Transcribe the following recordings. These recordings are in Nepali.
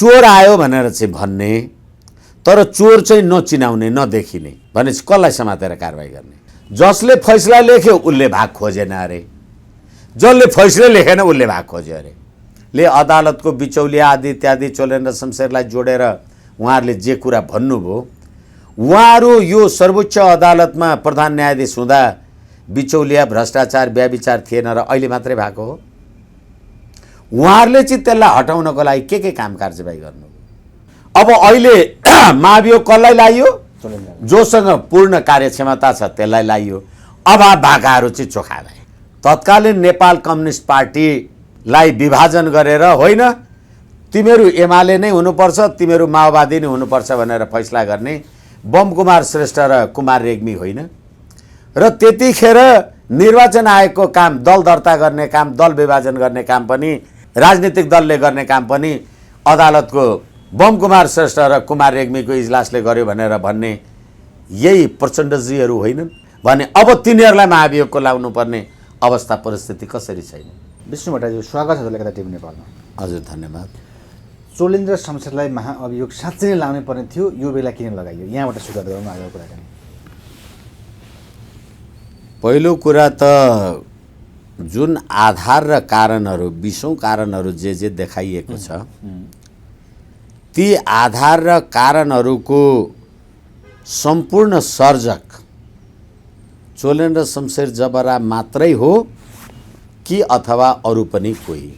चोर आयो भनेर चाहिँ भन्ने तर चोर चाहिँ नचिनाउने नदेखिने भनेपछि कसलाई समातेर कारबाही गर्ने? जसले फैसला लेख्यो उसले भाग खोजेन अरे, जसले फैसला लेखेन उसले भाग खोज्यो अरे। ले अदालतको बिचौलिया आदि इत्यादि चोलेन्द्र शमशेरलाई जोडेर उहाँहरूले जे कुरा भन्नुभयो, उहाँहरू यो सर्वोच्च अदालतमा प्रधान न्यायाधीश हुँदा बिचौलिया भ्रष्टाचार व्यभिचार थिएन र अहिले मात्रै भएको हो। उहाँहरूले चाहिँ त्यसलाई हटाउनको लागि के काम कारबाही गर्नु? अब अहिले महाभियोग कसलाई लाइयो? जोसँग पूर्ण कार्यक्षमता छ त्यसलाई लाइयो। अभाव भाकाहरू चाहिँ चोखा भए। तत्कालीन नेपाल कम्युनिस्ट पार्टीलाई विभाजन गरेर होइन तिमीहरू एमाले नै हुनुपर्छ, तिमीहरू माओवादी नै हुनुपर्छ भनेर फैसला गर्ने बमकुमार श्रेष्ठ र कुमार रेग्मी होइन र त्यतिखेर निर्वाचन आयोगको काम, दल दर्ता गर्ने काम, दल विभाजन गर्ने काम पनि राजनीतिक दलले गर्ने काम पनि अदालतको बमकुमार श्रेष्ठ र कुमार रेग्मीको इजलासले गर्यो भनेर भन्ने यही प्रचण्डजीहरू होइनन् भने अब तिनीहरूलाई महाभियोगको लाउनु पर्ने अवस्था परिस्थिति कसरी छैन? विष्णु भट्टराईज्यू, स्वागत छ कलकत्ता टिभी नेपालमा। हजुर धन्यवाद। चोलेन्द्र शमशेरलाई महाअभियोग साँच्चै नै लाउनै पर्ने थियो, यो बेला किन लगाइयो? यहाँबाट सुरुवात गरौँ आजको कुराकानी। पहिलो कुरा त जुन आधार र कारणहरू, 20औं कारणहरू जे देखाइएको छ, ती आधार र कारणहरूको सम्पूर्ण सर्जक चोलेन्द्र शमशेर जबरा मात्रै हो कि अथवा अरू पनि कोही?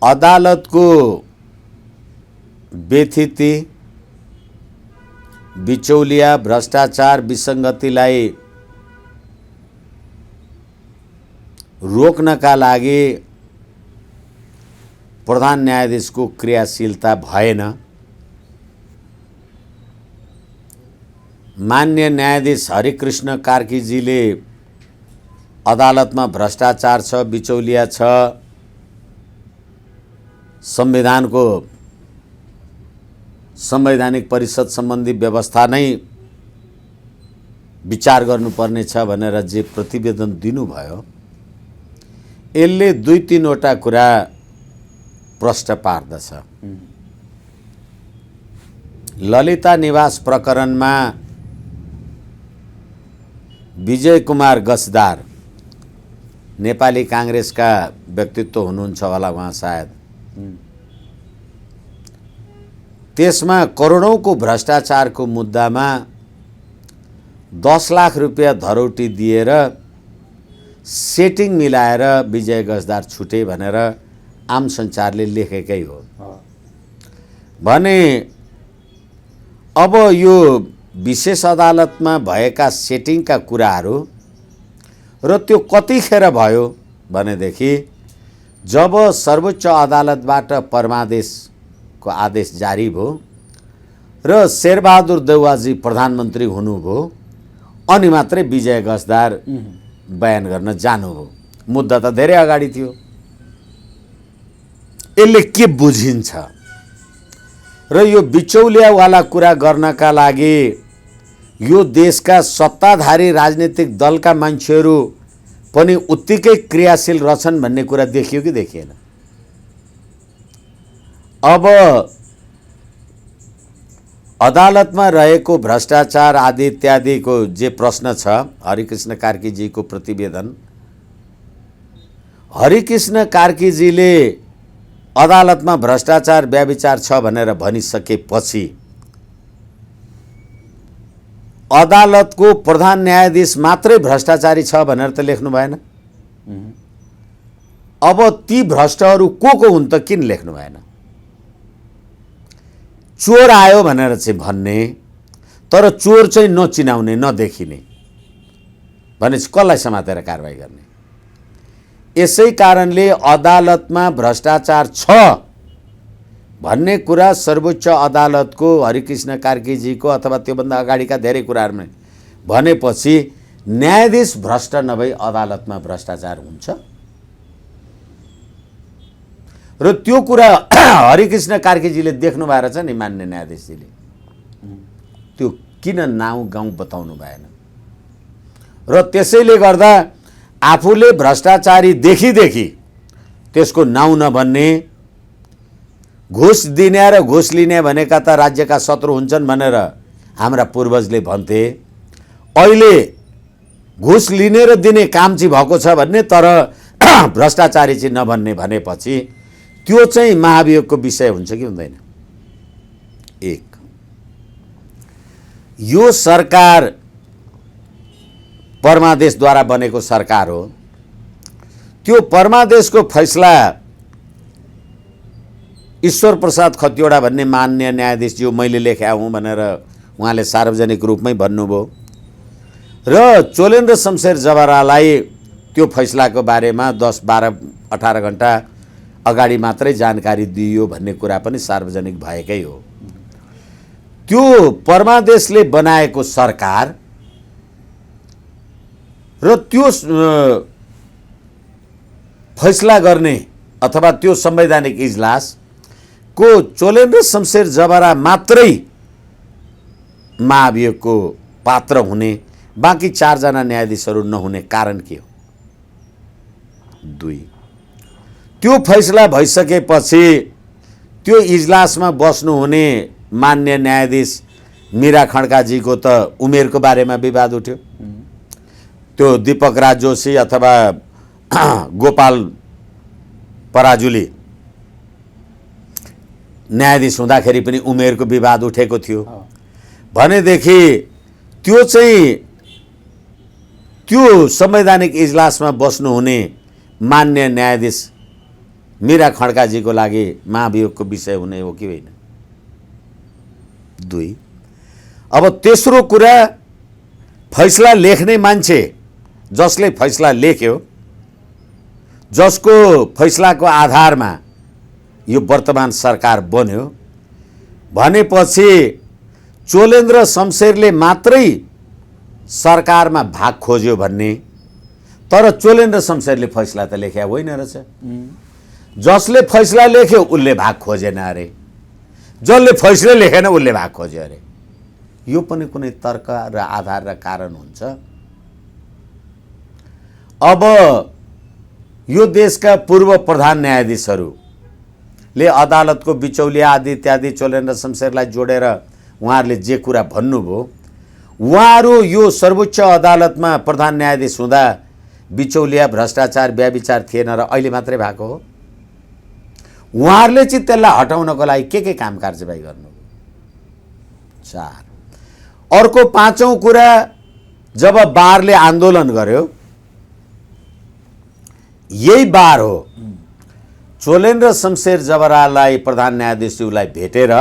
अदालतको व्यथिति, बिचौलिया भ्रष्टाचार विसङ्गतिलाई रोक्नका लागि प्रधान न्यायाधीशको क्रियाशीलता भएन। मान्य न्यायाधीश हरिकृष्ण कार्कीजीले अदालतमा भ्रष्टाचार छ, बिचौलिया छ, संविधानको संवैधानिक परिषद सम्बन्धी व्यवस्था नै विचार गर्नुपर्ने छ भनेर जे प्रतिवेदन दिनुभयो, यसले 2-3 कुरा प्रष्ट पार्दछ। ललिता निवास प्रकरणमा विजय कुमार गजदार नेपाली काङ्ग्रेसका व्यक्तित्व हुनुहुन्छ होला उहाँ सायद, त्यसमा करोडौंको भ्रष्टाचारको मुद्दामा 10 लाख रुपियाँ धरौटी दिएर सेटिङ मिलाएर विजय गजदार छुटे भनेर आम सञ्चारले लेखेकै हो भने अब यो विशेष अदालतमा भएका सेटिङका कुराहरू र त्यो कतिखेर भयो भनेदेखि जब सर्वोच्च अदालतबाट परमादेशको आदेश जारी भयो र शेरबहादुर देउवाजी प्रधानमन्त्री हुनुभयो अनि मात्रै विजय गजदार बयान गर्न जानुभयो। मुद्दा त धेरै अगाडि थियो। यसले के बुझिन्छ र यो बिचौलियावाला कुरा गर्नका लागि यो देशका सत्ताधारी राजनीतिक दलका मान्छेहरू पनि उत्तिकै क्रियाशील रहछन् भन्ने कुरा देखियो कि देखिएन? अब अदालतमा रहेको भ्रष्टाचार आदि इत्यादिको जे प्रश्न छ, हरिकृष्ण कार्कीजीको प्रतिवेदन, हरिकृष्ण कार्कीजीले अदालतमा भ्रष्टाचार व्यभिचार छ भनेर भनिसकेपछि अदालतको प्रधान न्यायाधीश मात्रै भ्रष्टाचारी छ भनेर त लेख्नु भएन। अब ती भ्रष्टहरू को हुन् त किन लेख्नु भएन? चोर आयो भनेर चाहिँ भन्ने तर चोर चाहिँ नचिनाउने नदेखिने भनेपछि कसलाई समातेर कारबाही गर्ने? यसै कारणले अदालतमा भ्रष्टाचार छ भन्ने कुरा सर्वोच्च अदालतको हरिकृष्ण कार्कीजीको अथवा त्योभन्दा अगाडिका धेरै कुराहरूमा भनेपछि न्यायाधीश भ्रष्ट नभई अदालतमा भ्रष्टाचार हुन्छ र त्यो कुरा हरिकृष्ण कार्कीजीले देख्नु भएर छ नि मान्य न्यायाधीशजीले। त्यो किन नाउँ गाउँ बताउनु भएन र त्यसैले गर्दा आफूले भ्रष्टाचारी देखि त्यसको नाउँ नभन्ने, घुस दिने र घुस लिने भनेका त राज्यका शत्रु हुन्छन् भनेर हाम्रा पूर्वजले भन्थे। अहिले घुस लिने र दिने काम चाहिँ भएको छ भन्ने, तर भ्रष्टाचारी चाहिँ नभन्ने भनेपछि त्यो चाहिँ महाभियोगको विषय हुन्छ कि हुँदैन? एक, यो सरकार परमादेशद्वारा बनेको सरकार हो। त्यो परमादेशको फैसला ईश्वर प्रसाद खतिवडा भन्ने मान्य न्यायाधीशज्यू मैले लेख्या हुँ भनेर उहाँले सार्वजनिक रूपमै भन्नुभयो र चोलेन्द्र शमशेर जबरालाई त्यो फैसलाको बारेमा 10, 12, 18 घण्टा अगाडि मात्रै जानकारी दिइयो भन्ने कुरा पनि सार्वजनिक भएकै हो। त्यो परमादेशले बनाएको सरकार र त्यो फैसला गर्ने अथवा त्यो संवैधानिक इजलास को चोलेन्द्र शमशेर जबरा मात्रै महाभियोगको पात्र हुने, बाँकी 4 जना न्यायाधीशहरू नहुने कारण के हो? 2, त्यो फैसला भइसकेपछि त्यो इजलासमा बस्नुहुने मान्य न्यायाधीश मीरा खड्काजीको त उमेरको बारेमा विवाद उठ्यो। त्यो दीपक राज जोशी अथवा गोपाल पराजुली न्यायाधीश हुँदाखेरि पनि उमेरको विवाद उठेको थियो भनेदेखि त्यो चाहिँ त्यो संवैधानिक इजलासमा बस्नुहुने मान्य न्यायाधीश मीरा खड्काजीको लागि महाभियोगको विषय हुने हो कि होइन? 2, अब तेस्रो कुरा, फैसला लेख्ने मान्छे जसले फैसला लेख्यो, जसको फैसलाको आधारमा यो वर्तमान सरकार बन्यो भनेपछि चोलेन्द्र शमशेरले मात्रै सरकारमा भाग खोज्यो भन्ने, तर चोलेन्द्र शमशेरले फैसला त लेख्या होइन रहेछ। जसले फैसला लेख्यो उसले भाग खोजेन अरे, जसले फैसला लेखेन उसले भाग खोज्यो अरे। यो पनि कुनै तर्क र आधार र कारण हुन्छ? अब यो देशका पूर्व प्रधान न्यायाधीशहरूले अदालतको बिचौलिया आदि इत्यादि चोलेन्द्र शमशेरलाई जोडेर उहाँहरूले जे कुरा भन्नुभयो, उहाँहरू यो सर्वोच्च अदालतमा प्रधान न्यायाधीश हुँदा बिचौलिया, भ्रष्टाचार, व्यभिचार थिएन र अहिले मात्रै भएको हो। उहाँहरूले चाहिँ त्यसलाई हटाउनको लागि के काम कारबाही गर्नु? 4, अर्को 5औं कुरा, जब बारले आन्दोलन गर्यो, यही बार हो चोलेन्द्र शमशेर जबरालाई प्रधान न्यायाधीशज्यूलाई भेटेर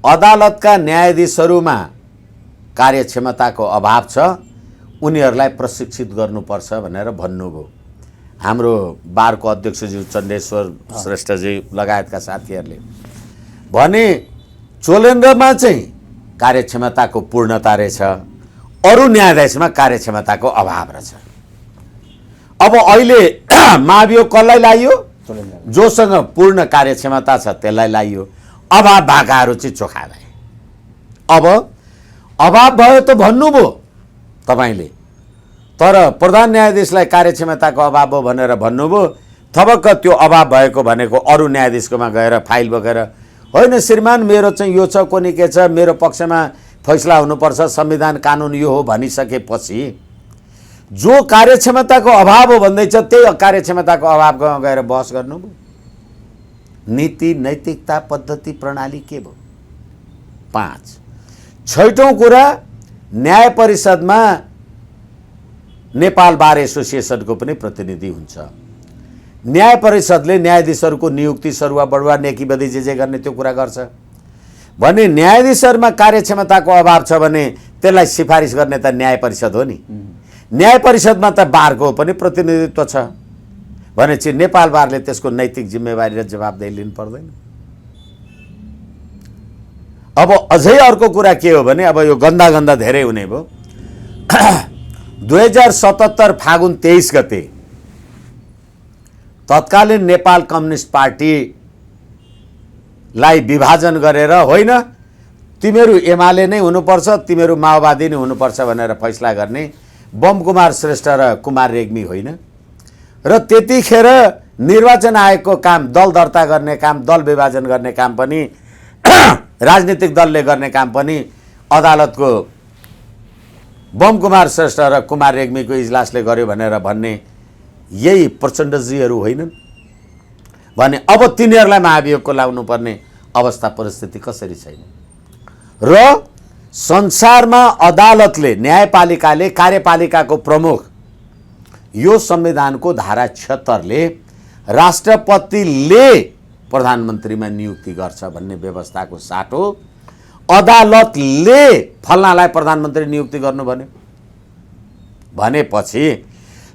अदालतका न्यायाधीशहरूमा कार्यक्षमताको अभाव छ, उनीहरूलाई प्रशिक्षित गर्नुपर्छ भनेर भन्नुभयो। हाम्रो बारको अध्यक्षज्यू चण्डेश्वर श्रेष्ठजी लगायतका साथीहरूले भने चोलेन्द्रमा चाहिँ कार्यक्षमताको पूर्णता रहेछ, अरू न्यायाधीशमा कार्यक्षमताको अभाव रहेछ। अब अहिले महाभियोग कसलाई लाइयो? जोसँग पूर्ण कार्यक्षमता छ त्यसलाई लाइयो, अभाव भएकाहरू चाहिँ चोखा भए। अब अभाव भयो त भन्नुभयो तपाईँले, तर प्रधान न्यायाधीशलाई कार्यक्षमताको अभाव हो भनेर भन्नुभयो। थपक्क त्यो अभाव भएको भनेको अरू न्यायाधीशकोमा गएर फाइल बोकेर, होइन श्रीमान मेरो चाहिँ यो छ, कोनी के छ, मेरो पक्षमा फैसला हुनुपर्छ, संविधान कानुन यो हो भनिसकेपछि जो कार्यक्षमताको अभाव हो भन्दैछ त्यही कार्यक्षमताको अभावमा गएर बहस गर्नुभयो। नीति, नैतिकता, पद्धति, प्रणाली के भयो? 5, 6औं कुरा, न्याय परिषदमा नेपाल बार एसोसिएसनको पनि प्रतिनिधि हुन्छ। न्याय परिषदले न्यायाधीशहरूको नियुक्ति, सरुवा बढुवा, नेकी बदी जे गर्ने त्यो कुरा गर्छ भने न्यायाधीशहरूमा कार्यक्षमताको अभाव छ भने त्यसलाई सिफारिस गर्ने त न्याय परिषद हो नि। न्याय परिषदमा त बारको पनि प्रतिनिधित्व छ भनेपछि नेपाल बारले त्यसको नैतिक जिम्मेवारी र जवाबदेही लिनु पर्दैन। अब अझै अर्को कुरा के हो भने अब यो गन्दा धेरै हुने भयो। 2077 फागुन 23 गते तत्कालीन नेपाल कम्युनिस्ट पार्टीलाई विभाजन गरेर होइन तिमीहरू एमाले नै हुनुपर्छ, तिमीहरू माओवादी नै हुनुपर्छ भनेर फैसला गर्ने बम कुमार श्रेष्ठ र कुमार रेग्मी होइन र त्यतिखेर निर्वाचन आयोगको काम दल दर्ता गर्ने काम, दल विभाजन गर्ने काम पनि राजनीतिक दलले गर्ने काम पनि अदालतको बमकुमार श्रेष्ठ र कुमार रेग्मीको इजलासले गर्यो भनेर भन्ने यही प्रचण्डजीहरू होइनन् भने अब तिनीहरूलाई महाभियोगको लाउनु पर्ने अवस्था परिस्थिति कसरी छैन? र संसारमा अदालतले, न्यायपालिकाले, कार्यपालिकाको प्रमुख यो संविधानको धारा 76ले राष्ट्रपतिले प्रधानमन्त्रीमा नियुक्ति गर्छ भन्ने व्यवस्थाको साटो अदालतले फल्नालाई प्रधानमन्त्री नियुक्ति गर्नु भन्यो भनेपछि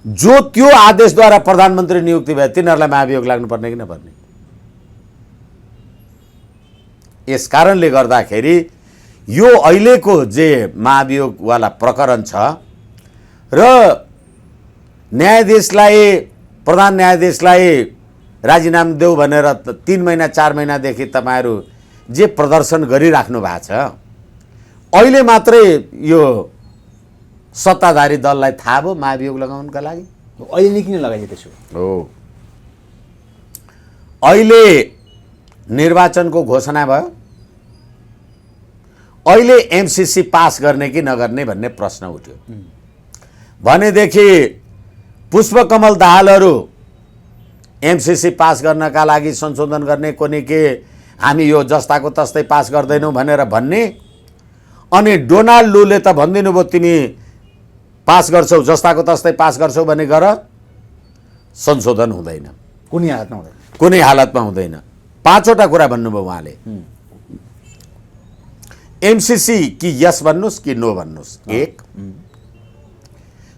जो त्यो आदेशद्वारा प्रधानमन्त्री नियुक्ति भए तिनीहरूलाई महाभियोग लाग्नुपर्ने कि नपर्ने? यस कारणले गर्दाखेरि यो अहिलेको जे महाभियोगवाला प्रकरण छ र न्यायाधीशलाई, प्रधान न्यायाधीशलाई राजीनामा देऊ भनेर 3 महिना 4 महिनादेखि तपाईँहरू जे प्रदर्शन गरिराख्नु भएको छ, अहिले मात्रै यो सत्ताधारी दललाई थाहा भयो महाभियोग लगाउनका लागि? अहिले नै किन लगाइयो त्यसो? हो, अहिले निर्वाचनको घोषणा भयो, अहिले एमसीसी पास गर्ने कि नगर्ने भन्ने प्रश्न उठ्यो भनेदेखि पुष्पकमल दाहालहरू एमसीसी पास गर्नका लागि संशोधन गर्ने कुनै के हामी यो जस्ताको तस्तै पास गर्दैनौँ भनेर भन्ने, अनि डोनाल्ड लूले त भनिदिनु भयो तिमी पास गर्छौ, जस्ताको तस्तै पास गर्छौ भने गर, संशोधन हुँदैन, कुनै हालतमा हुँदैन, कुनै हालतमा हुँदैन। 5वटा कुरा भन्नुभयो उहाँले। एमसीसी कि यस भन्नुस् कि नो भन्नुस्, 1,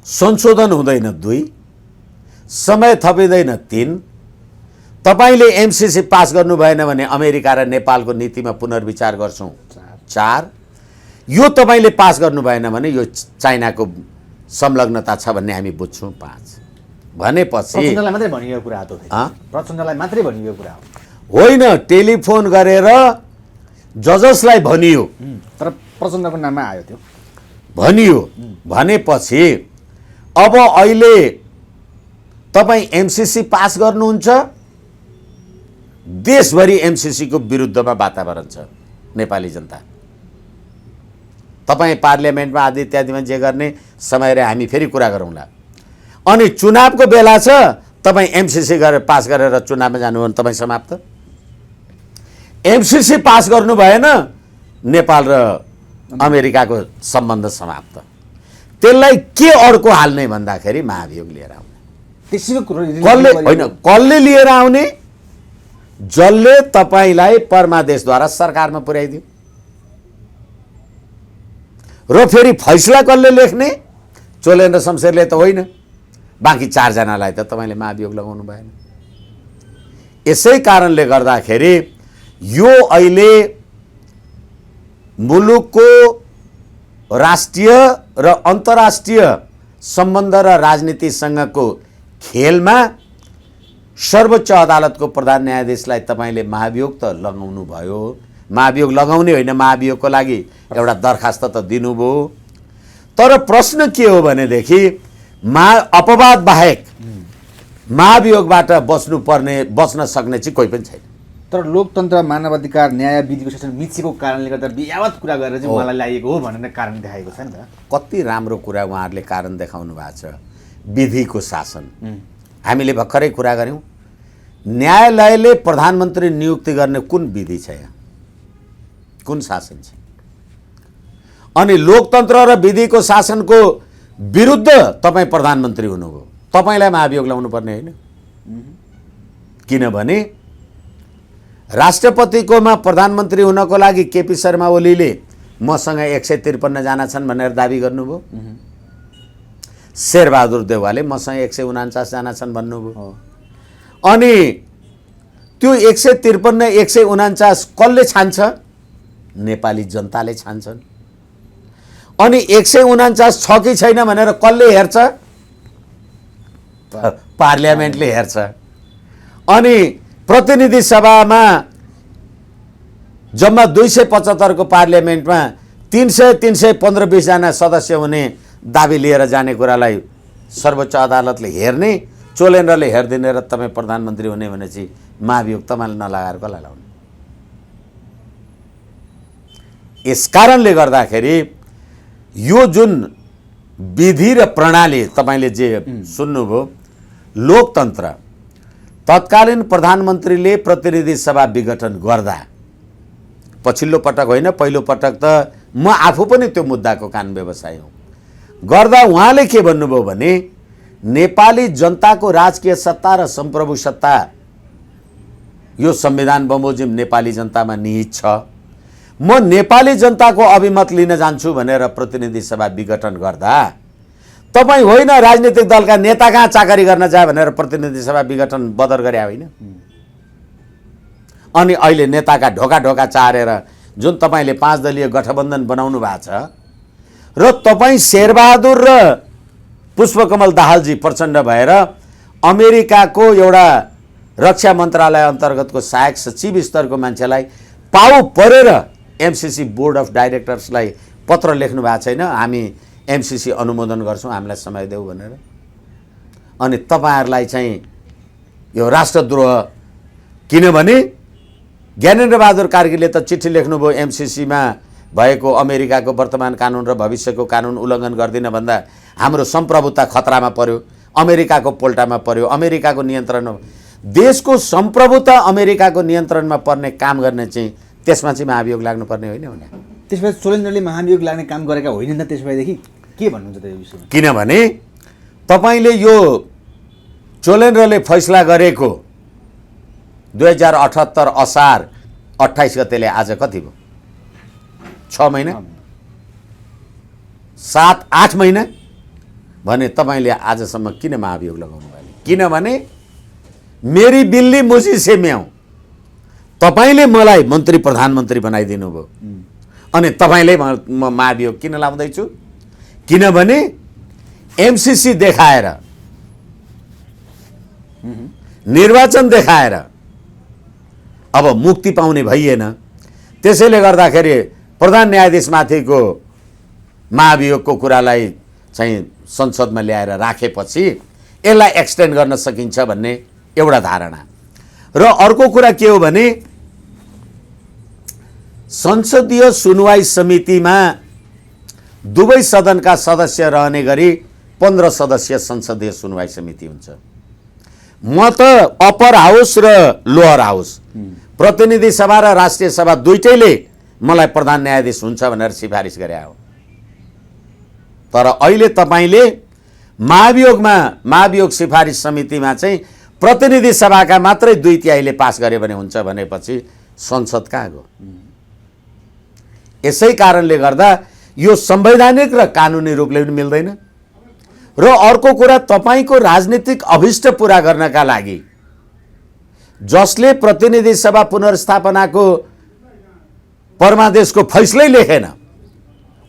संशोधन हुँदैन 2, समय थपिँदैन 3, तपाईले एमसीसी पास गर्नु भएन भने अमेरिका र नेपालको नीतिमा पुनर्विचार गर्छौं 4, यो तपाईले पास गर्नु भएन भने यो चाइनाको संलग्नता छ भन्ने हामी बुझ्छौं 5 भनेपछि प्रचण्डलाई मात्रै भनिएको कुरा हो। प्रचण्डलाई मात्रै भनिएको कुरा हो, होइन, टेलिफोन गरेर जजसलाई भनियो, तर प्रचण्डको नाममा आयो त्यो भनियो भनेपछि अब अहिले तपाई एमसीसी पास गर्नुहुन्छ, देशभरि एमसीसी को विरुद्धमा वातावरण छ, नेपाली जनता तपाई पार्लियामेन्टमा आदि इत्यादिमा जे गर्ने समय रे हामी फेरि कुरा गरौँला। अनि चुनावको बेला छ, तपाई एमसीसी गरेर पास गरेर चुनावमा जानु भने तपाई समाप्त। एमसीसी पास गर्नु भएन, नेपाल र अमेरिकाको सम्बन्ध समाप्त। त्यसलाई के अड्को हाल्ने भन्दाखेरि महाभियोग लिएर आउने, त्यसैको कुरो कसले होइन, कसले लिएर आउने, जसले तपाईलाई परमादेशद्वारा सरकारमा पुर्याइदियो र फेरि फैसला कसले लेख्ने, चोलेन्द्र शमशेरले त होइन, बाँकी 4 जनालाई त तपाईले महाभियोग लगाउनु भएन। यसै कारणले गर्दाखेरि यो अहिले मुलुकको राष्ट्रिय र अन्तर्राष्ट्रिय सम्बन्ध र राजनीतिसँगको खेलमा सर्वोच्च अदालतको प्रधान न्यायाधीशलाई तपाईले महाभियोग त लगाउनु भयो, महाभियोग लगाउने होइन, महाभियोगको लागि एउटा दरखास्त त दिनुभयो, तर प्रश्न के हो भनेदेखि अपवाद बाहेक महाभियोगबाट बच्न सक्ने चाहिँ कोही पनि छैन। तर लोकतन्त्र, मानवाधिकार, न्याय, विधिको शासन मिचेको कारणले गर्दा बियावत कुरा गरेर चाहिँ मलाई लागेको हो भन्ने कारण देखाएको छ नि त। कति राम्रो कुरा उहाँहरूले कारण देखाउनु भएको छ। विधिको शासन, हामीले भर्खरै कुरा गऱ्यौँ, न्यायालयले प्रधानमन्त्री नियुक्ति गर्ने कुन विधि छ यहाँ, कुन शासन छ? अनि लोकतन्त्र र विधिको शासनको विरुद्ध तपाई प्रधानमन्त्री हुनुभयो, तपाईलाई महाभियोग लगाउनु पर्ने होइन? किनभने राष्ट्रपतिकोमा प्रधानमन्त्री हुनको लागि केपी शर्मा ओलीले मसँग 153 जना छन् भनेर दाबी गर्नुभयो, शेरबहादुर देउवाले मसँग 149 जना छन् भन्नुभयो। अनि त्यो 153 149 कसले छान्छ? नेपाली जनताले छान्छन्। अनि 149 छ कि छैन भनेर कसले हेर्छ? पार्लियामेन्टले हेर्छ। अनि प्रतिनिधि सभामा जम्मा 275 को पार्लियामेन्टमा 300 315 20 जना सदस्य हुने दाबी लिएर जाने कुरालाई सर्वोच्च अदालतले हेर्ने, चोलेन्द्रले हेरिदिने र तपाईँ प्रधानमन्त्री हुने भनेपछि महाभियोग तपाईँले नलगाएर कसलाई लाउने? यस कारणले गर्दाखेरि यो जुन विधि र प्रणाली तपाईँले जे सुन्नुभयो, लोकतन्त्र, तत्कालीन प्रधानमन्त्रीले प्रतिनिधि सभा विघटन गर्दा, पछिल्लो पटक होइन, पहिलो पटक त म आफू पनि त्यो मुद्दाको कान व्यवसायी हुँ, गर्दा उहाँले के भन्नुभयो भने नेपाली जनताको राजकीय सत्ता र सम्प्रभु सत्ता यो संविधान बमोजिम नेपाली जनतामा निहित छ। म नेपाली जनताको अभिमत लिन जान्छु भनेर प्रतिनिधि सभा विघटन गर्दा तपाईँ होइन राजनीतिक दलका नेता कहाँ चाकरी गर्न जाए भनेर प्रतिनिधि सभा विघटन बदर गरे होइन। अनि अहिले नेताका ढोका ढोका चारेर जुन तपाईँले 5 दलीय गठबन्धन बनाउनु भएको छ र तपाईँ शेरबहादुर र पुष्पकमल दाहालजी प्रचण्ड भएर अमेरिकाको एउटा रक्षा मन्त्रालय अन्तर्गतको सहायक सचिव स्तरको मान्छेलाई पाउ परेर एमसीसी बोर्ड अफ डाइरेक्टर्सलाई पत्र लेख्नु भएको छैन, हामी एमसीसी अनुमोदन गर्छौँ, हामीलाई समय देऊ भनेर। अनि तपाईँहरूलाई चाहिँ यो राष्ट्रद्रोह, किनभने ज्ञानेन्द्रबहादुर कार्कीले त चिठी लेख्नुभयो एमसीसीमा भएको अमेरिकाको वर्तमान कानुन र भविष्यको कानुन उल्लङ्घन गर्दिन भन्दा हाम्रो सम्प्रभुता खतरामा पर्यो, अमेरिकाको पोल्टामा पर्यो, अमेरिकाको नियन्त्रणमा, देशको सम्प्रभुता अमेरिकाको नियन्त्रणमा पर्ने काम गर्ने चाहिँ त्यसमा चाहिँ महाभियोग लाग्नुपर्ने होइन भने। त्यसपछि चोलेन्द्रले महाभियोग लाग्ने काम गरेका होइन त त्यसबादेखि के भन्नुहुन्छ त्यो विषयमा? किनभने तपाईँले यो चोलेन्द्रले फैसला गरेको 2078 असार 28 गतेले आज कति भयो? 6 महिना, 7-8 महिना भने तपाईँले आजसम्म किन महाभियोग लगाउनु भयो? किनभने मेरी बिल्ली मुझी से म्याऊ, तपाईँले मलाई मन्त्री प्रधानमन्त्री बनाइदिनु भयो अनि तपाईँले म महाभियोग किन लाउँदैछु? किनभने एमसीसी देखाएर, निर्वाचन देखाएर अब मुक्ति पाउने भइएन। त्यसैले गर्दाखेरि प्रधान न्यायाधीशमाथिको महाभियोगको कुरालाई चाहिँ संसदमा ल्याएर राखेपछि यसलाई एक्सटेन्ड गर्न सकिन्छ भन्ने एउटा धारणा। र अर्को कुरा के हो भने संसदीय सुनवाई समितिमा दुवै सदनका सदस्य रहने गरी 15 सदस्यीय संसदीय सुनवाई समिति हुन्छ। म त अप्पर हाउस र लोअर हाउस, प्रतिनिधि सभा र राष्ट्रिय सभा दुईटैले मलाई प्रधान न्यायाधीश हुन्छ भनेर सिफारिस गरे हो। तर अहिले तपाईँले महाभियोग सिफारिस समितिमा चाहिँ प्रतिनिधि सभाका मात्रै 2/3 पास गरे भने हुन्छ भनेपछि संसद कहाँ गयो? यसै कारणले गर्दा यो संवैधानिक र कानुनी रूपले पनि मिल्दैन। र अर्को कुरा, तपाईँको राजनीतिक अभिष्ट पूरा गर्नका लागि जसले प्रतिनिधि सभा पुनर्स्थापनाको परमादेशको फैसलै लेखेन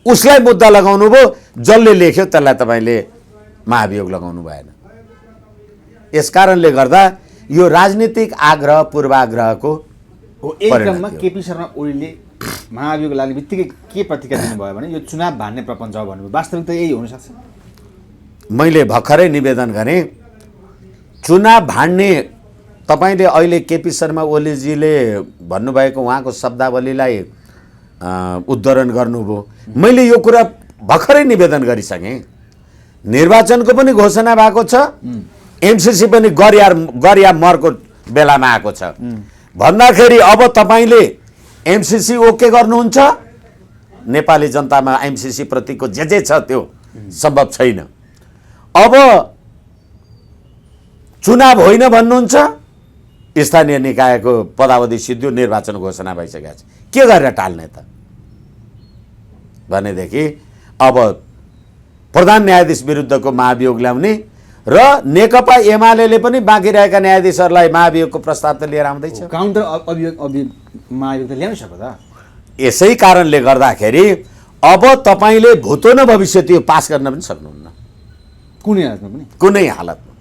उसलाई मुद्दा लगाउनु भयो, जसले लेख्यो त्यसलाई तपाईँले महाभियोग लगाउनु भएन। यस कारणले गर्दा यो राजनीतिक आग्रह पूर्वाग्रहको हो। एक क्रममा केपी शर्मा ओलीले महाभियोग लाग्ने बित्तिकै के प्रतिक्रिया दिनुभयो भने यो चुनाव भान्ने प्रपञ्च हो भन्नुभयो। वास्तविक त यही हुनसक्छ। मैले भर्खरै निवेदन गरेँ, चुनाव भान्ने तपाईँले अहिले केपी शर्मा ओलीजीले भन्नुभएको उहाँको शब्दावलीलाई उद्धरण गर्नुभयो। मैले यो कुरा भर्खरै निवेदन गरिसकेँ। निर्वाचनको पनि घोषणा भएको छ, एमसीसी पनि गरिया मरको बेलामा आएको छ भन्दाखेरि अब तपाईँले एमसीसी ओके गर्नुहुन्छ? नेपाली जनतामा एमसीसी प्रतिको जे छ त्यो सम्भव छैन। अब चुनाव होइन भन्नुहुन्छ, स्थानीय निकायको पदावधि सिद्धियो, निर्वाचन घोषणा भइसकेको छ, के गरेर टाल्ने त भनेदेखि अब प्रधान न्यायाधीश विरुद्धको महाभियोग ल्याउने र नेकपा एमाले पनि बाँकी रहेका न्यायाधीशहरूलाई महाभियोगको प्रस्ताव त लिएर आउँदैछ। काउन्टर महाभियोग त ल्याउनु सक्छ त। यसै कारणले गर्दाखेरि अब तपाईँले भूतो न भविष्य त्यो पास गर्न पनि सक्नुहुन्न कुनै हालतमा पनि, कुनै हालतमा।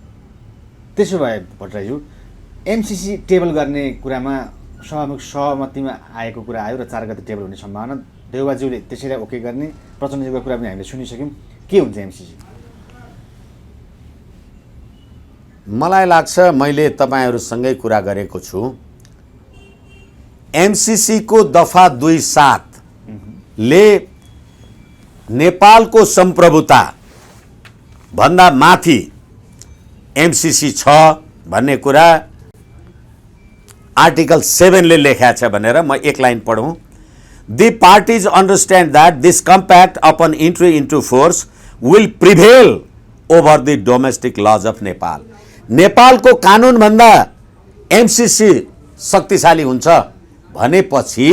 त्यसो भए भट्टराईज्यू, एमसीसी टेबल गर्ने कुरामा सभामुख सहमतिमा आएको कुरा आयो र 4 गते टेबल हुने सम्भावना, देउबाज्यूले त्यसैलाई ओके गर्ने, प्रचण्डज्यूको कुरा पनि हामीले सुनिसक्यौँ। के हुन्छ एमसीसी? मलाई लाग्छ मैले तपाईहरुसँगै कुरा गरेको छु एमसीसी को दफा 2.7 ले नेपालको संप्रभुता भन्दा माथि एमसीसी छ भन्ने कुरा आर्टिकल 7 ले लेखा छ भनेर म एक line पढौं The parties understand that this compact upon entry into force will prevail over the domestic laws of Nepal. नेपालको कानुन भन्दा एमसीसी शक्तिशाली हुन्छ भनेपछि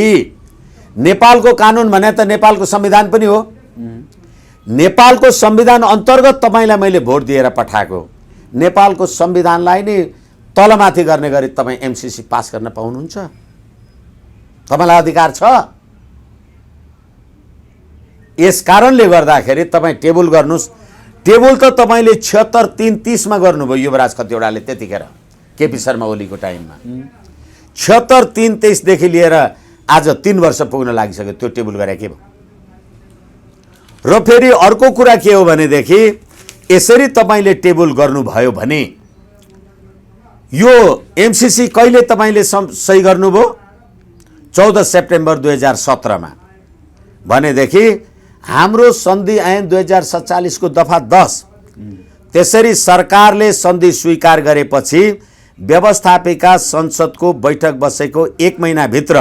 नेपालको कानुन भने त नेपालको संविधान पनि हो नेपालको संविधान अन्तर्गत तपाईलाई मैले भोट दिएर पठाएको नेपालको संविधानलाई नै तलमाथि गर्ने गरी तपाई एमसीसी पास गर्न पाउनुहुन्छ तपाईलाई अधिकार छ यस कारणले गर्दाखेरि तपाई टेबल गर्नुस् टेबल त तपाईले 76 3 30 मा गर्नुभयो युवराज खतिवडाले त्यतिखेर केपी शर्मा ओलीको टाइममा 76 3 23 देखि लिएर आज 3 वर्ष पुग्न लागिसक्यो त्यो टेबल गरे के भयो र फेरि अर्को कुरा के हो भने देखि यसरी तपाईले टेबल गर्नुभयो भने यो एमसीसी कहिले तपाईले सही गर्नुभयो 14 सेप्टेम्बर 2017 मा भने देखि हाम्रो सन्धि ऐन 2047 को दफा 10 त्यसरी सरकारले सन्धि स्वीकार गरेपछि व्यवस्थापिका संसदको बैठक बसेको 1 महिना भित्र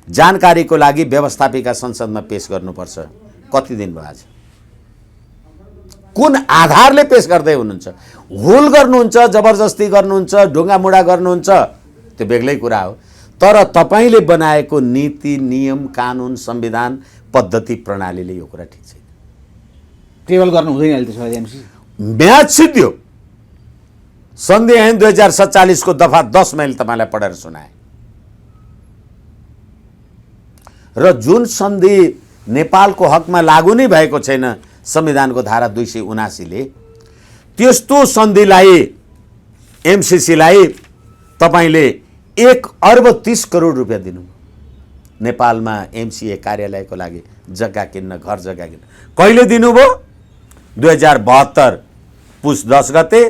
जानकारीको लागि व्यवस्थापिका संसदमा पेश गर्नुपर्छ कति दिन भयो आज कुन आधारले पेश गर्दै हुनुहुन्छ हुल गर्नुहुन्छ जबरजस्ती गर्नुहुन्छ ढुङ्गामुढा गर्नुहुन्छ त्यो बेग्लै कुरा हो तर तपाईले बनाएको नीति नियम कानुन संविधान पद्धति प्रणालीले यो कुरा ठीक छैन टेबल गर्नु हुँदैन अहिले त्यसो भए एमसीसी म्याच सिद्धियो सन्धि ऐन 2047 को दफा 10 मैले तपाईलाई पढेर सुनाए र जुन सन्धि नेपालको हकमा लागू नै भएको छैन संविधानको धारा 279 ले त्यस्तो सन्धिलाई एमसीसी लाई तपाईले 1 अर्ब 30 करोड रुपैयाँ दिनु नेपालमा एमसीए कार्यालयको लागि जग्गा किन्न घर जग्गा किन्न कहिले दिनुभयो 2072 पुस 10 गते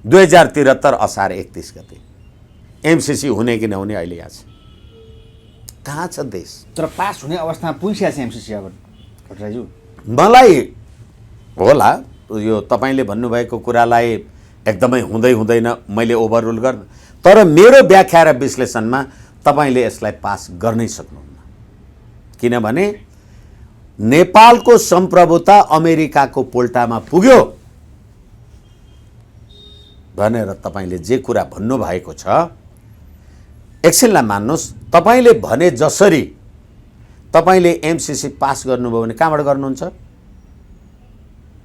2073 असार 31 गते एमसीसी हुने कि नहुने अहिले यहाँ छ कहाँ छ देश तर पास हुने अवस्थामा पुगिसकेको छ एमसीसी अब भट्टराईज्यू मलाई होला यो तपाईले भन्नुभएको कुरालाई एकदमै हुँदैन मैले ओभररुल गर्न तर मेरो व्याख्या र विश्लेषणमा तपाईले यसलाई पास गर्नै सक्नुहुन्न किनभने नेपालको संप्रभुता अमेरिकाको पोल्टामा पुग्यो भनेर तपाईले जे कुरा भन्नु भएको छ एकछिनलाई मान्नुस् तपाईले भने जसरी तपाईले एमसीसी पास गर्नुभयो भने कहाँबाट गर्नुहुन्छ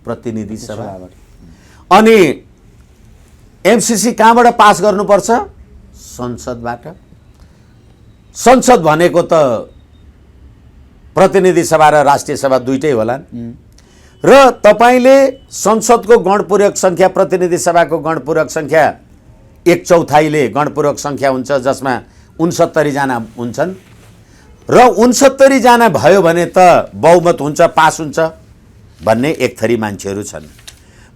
प्रतिनिधि सभाबाट अनि एमसीसी कहाँबाट पास गर्नुपर्छ संसदबाट संसद भनेको त प्रतिनिधि सभा र राष्ट्रिय सभा दुईटै होलान् र तपाईले संसदको गणपूरक संख्या प्रतिनिधि सभाको गणपूरक संख्या 1/4 ले गणपूरक संख्या हुन्छ जसमा 69 जना हुन्छन् र 69 जना भयो भने त बहुमत हुन्छ पास हुन्छ भन्ने एक थरी मान्छेहरू छन्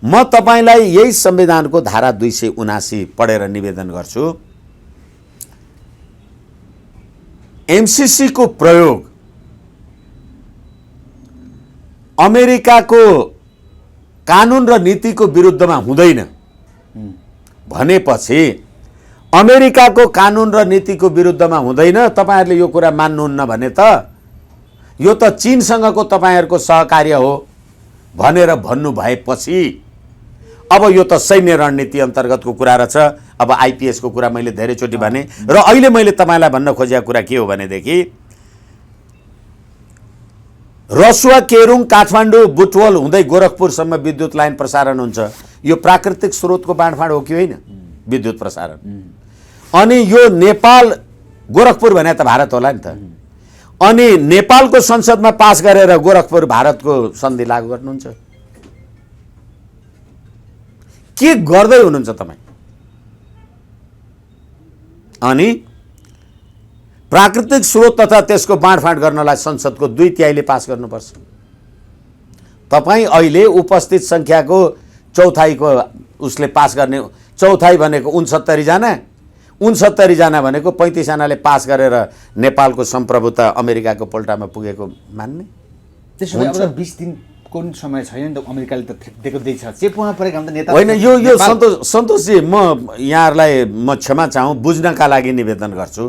म तपाईलाई यही संविधानको धारा 279 पढेर निवेदन गर्छु एमसीसी को प्रयोग अमेरिकाको कानुन र नीतिको विरुद्धमा हुँदैन भनेपछि अमेरिकाको कानुन र नीतिको विरुद्धमा हुँदैन तपाईहरुले यो कुरा मान्नुहुन्न भने त यो त चीनसँगको तपाईहरुको सहकार्य हो भनेर भन्नु भएपछि अब यो त सैन्य रणनीति अन्तर्गतको कुरा रहेछ अब आईपीएस को कुरा मैले धेरै चोटी भने र अहिले मैले तपाईलाई भन्न खोजेको कुरा के हो भने देखि रसुवा केरुङ काठमाडौँ बुटवल हुँदै गोरखपुरसम्म विद्युत लाइन प्रसारण हुन्छ यो प्राकृतिक स्रोतको बाँडफाँड हो कि होइन विद्युत प्रसारण अनि यो नेपाल गोरखपुर भने त भारत होला नि त अनि नेपालको संसदमा पास गरेर गोरखपुर भारतको सन्धि लागू गर्नुहुन्छ के गर्दै हुनुहुन्छ तपाई अनि प्राकृतिक स्रोत तथा त्यसको बाँडफाँड गर्नलाई संसदको 2/3 ले पास गर्नुपर्छ तपाई अहिले उपस्थित संख्याको 1/4 को उसले पास गर्ने चौथाइ भनेको 69 जना, 69 जना भनेको 35 जनाले पास गरेर नेपालको सम्प्रभुता अमेरिकाको पल्टामा पुगेको मान्ने? त्यसो भए अब 20 दिनको समय छैन नि त, अमेरिकाले त दिएको दिन्छ। चेपुमा परेका हम त नेता होइन, यो सन्तोषजी, म यहाँहरूलाई क्षमा चाहौँ, बुझ्नका लागि निवेदन गर्छु।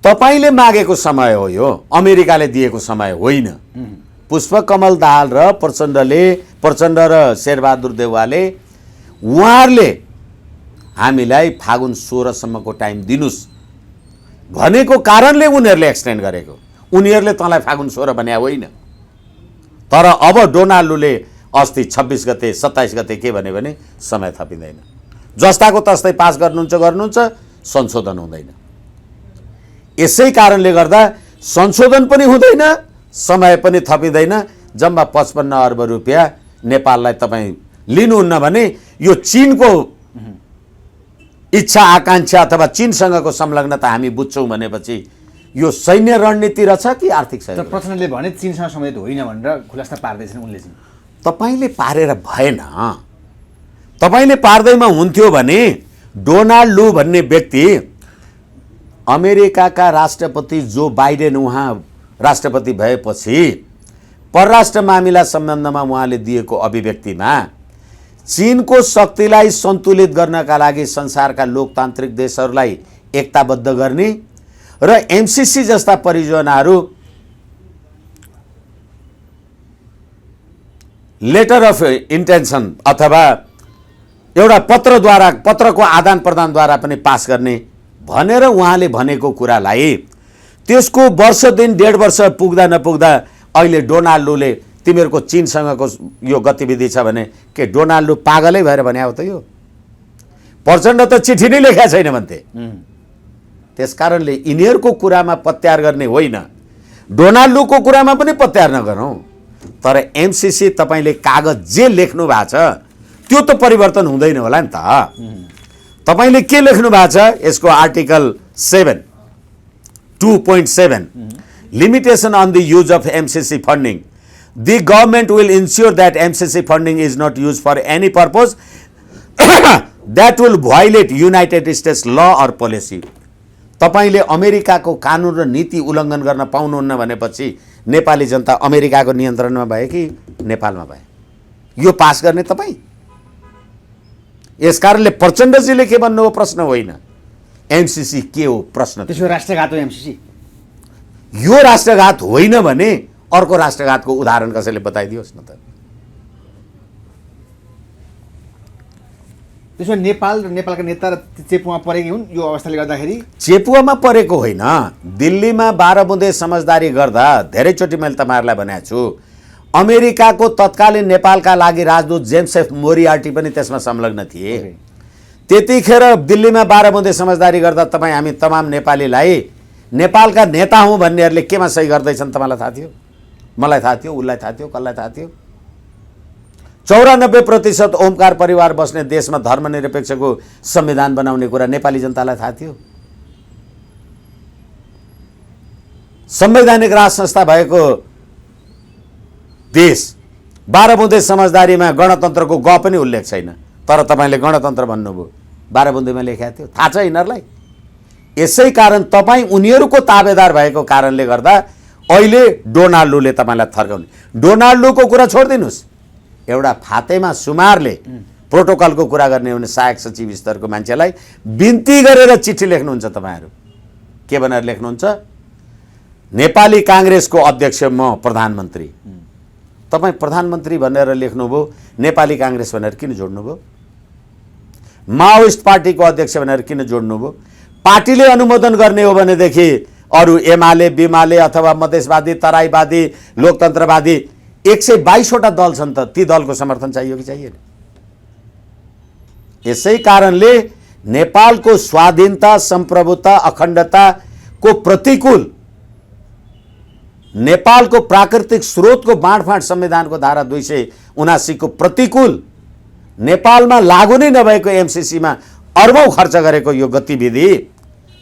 तपाईँले मागेको समय हो यो, अमेरिकाले दिएको समय होइन। पुष्पकमल दाहाल र प्रचण्ड र शेरबहादुर देउवाले उहाँहरूले हामीलाई फागुन 16 सम्मको टाइम दिनुस् भनेको कारणले उनीहरूले एक्सटेन्ड गरेको। उनीहरूले तँलाई फागुन 16 भने होइन। तर अब डोनाल्डोले अस्ति 26 गते 27 गते के भन्यो भने समय थपिँदैन, जस्ताको तस्तै पास गर्नुहुन्छ, संशोधन हुँदैन। यसै कारणले गर्दा संशोधन पनि हुँदैन, समय पनि थपिँदैन। जम्मा 55 अर्ब रुपियाँ नेपाललाई तपाईँ लिनुहुन्न भने यो चीनको इच्छा आकांक्षा अथवा चीनसँगको संलग्नता हामी बुझ्छौँ भनेपछि यो सैन्य रणनीति रहेछ कि आर्थिक सहयोग? प्रचण्डले भने चीनसँग सम्बन्धित होइन भनेर खुलासा पार्दैछन् उनले चाहिँ। तपाईँले पारेर भएन। तपाईँले पार्दैमा हुन्थ्यो भने डोनाल्ड लू भन्ने व्यक्ति अमेरिकाका राष्ट्रपति जो बाइडेन उहाँ राष्ट्रपति भएपछि परराष्ट्र मामिला सम्बन्धमा उहाँले दिएको अभिव्यक्तिमा चीनको शक्तिलाई सन्तुलित गर्नका लागि संसारका लोकतान्त्रिक देशहरूलाई एकताबद्ध गर्ने र एमसिसी जस्ता परियोजनाहरू लेटर अफ इन्टेन्सन अथवा एउटा पत्रको आदान प्रदानद्वारा पनि पास गर्ने भनेर उहाँले भनेको कुरालाई त्यसको वर्ष दिन 1.5 वर्ष पुग्दा नपुग्दा अहिले डोनाल्डोले तिमीहरूको चीनसँगको यो गतिविधि छ भने के डोनाल्डो पागलै भएर भने हो त? यो प्रचण्ड त चिठी नै लेखेका छैन भन्थे। त्यसकारणले यिनीहरूको कुरामा पत्यार गर्ने होइन, डोनाल्डोको कुरामा पनि पत्यार नगरौँ। तर एमसिसी तपाईँले कागज जे लेख्नु भएको छ त्यो त परिवर्तन हुँदैन होला नि त। तपाईँले के लेख्नु भएको छ? यसको article 7 2.7 limitation on the use of MCC funding. The government will ensure that MCC funding is not used for any purpose that will violate United States law or policy. तपाईले अमेरिकाको कानुन र नीति उल्लङ्घन गर्न पाउनुहुन्न भनेपछि नेपाली जनता अमेरिकाको नियन्त्रणमा भए कि नेपालमा भए? यो पास गर्ने तपाईँ? यसकारणले प्रचण्डजीले के भन्नु हो प्रश्न होइन, एमसिसी के हो प्रश्न। त्यसो राष्ट्रघात हो एमसिसी? यो राष्ट्रघात होइन भने अर्को राष्ट्रघातको उदाहरण कसैले बताइदियोस् न त। त्यसो नेपाल र नेपालका नेता चेपुमा परेकै हुन् यो अवस्थाले गर्दाखेरि? चेपुवामा परेको होइन, दिल्लीमा 12 बुँदे समझदारी गर्दा धेरैचोटि मैले तपाईँहरूलाई भनेको छु। अमेरिकाको तत्कालीन नेपालका लागि राजदूत जेम्स एफ मोरियार्टी पनि त्यसमा संलग्न थिए। त्यतिखेर दिल्लीमा 12 बुँदे समझदारी गर्दा तपाईँ हामी तमाम नेपालीलाई नेपालका नेता हुँ भन्नेहरूले केमा सही गर्दैछन् तपाईँलाई थाहा थियो? मलाई थाहा थियो, उसलाई थाहा थियो, कसलाई थाहा थियो? 94% ओमकार परिवार बस्ने देशमा धर्मनिरपेक्षको संविधान बनाउने कुरा नेपाली जनतालाई थाहा थियो? संवैधानिक राज संस्था भएको देश 12 बुँदे समझदारीमा गणतन्त्रको ग पनि उल्लेख छैन, तर तपाईँले गणतन्त्र भन्नुभयो। 12 बुँदेमा लेखेको थियो, थाहा छ यिनीहरूलाई? यसै कारण तपाईँ उनीहरूको ताबेदार भएको कारणले गर्दा अहिले डोनाल्डोले तपाईँलाई थर्काउने। डोनाल्डोको कुरा छोडिदिनुहोस्, एउटा फातेमा सुमारले प्रोटोकलको कुरा गर्ने भने सहायक सचिव स्तरको मान्छेलाई बिन्ती गरेर चिठी लेख्नुहुन्छ। तपाईँहरू के भनेर लेख्नुहुन्छ? नेपाली काङ्ग्रेसको अध्यक्ष म प्रधानमन्त्री। तपाईँ प्रधानमन्त्री भनेर लेख्नुभयो, नेपाली काङ्ग्रेस भनेर किन जोड्नुभयो? माओइस्ट पार्टीको अध्यक्ष भनेर किन जोड्नुभयो? पार्टीले अनुमोदन गर्ने हो भनेदेखि अरू एमाले बिमाले अथवा मधेसवादी तराईवादी लोकतन्त्रवादी 122वटा दल छन् त, ती दलको समर्थन चाहियो कि चाहिएन? यसै कारणले नेपालको स्वाधीनता सम्प्रभुता अखण्डताको प्रतिकूल, नेपालको प्राकृतिक स्रोतको बाँडफाँड संविधानको धारा 279 को प्रतिकूल, नेपालमा लागू नै नभएको एमसिसीमा अर्बौं खर्च गरेको यो गतिविधि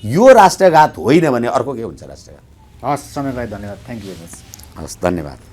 यो राष्ट्रघात होइन भने अर्को के हुन्छ राष्ट्रघात? हस्, समयको लागि धन्यवाद। Thank you very much. हस्, धन्यवाद।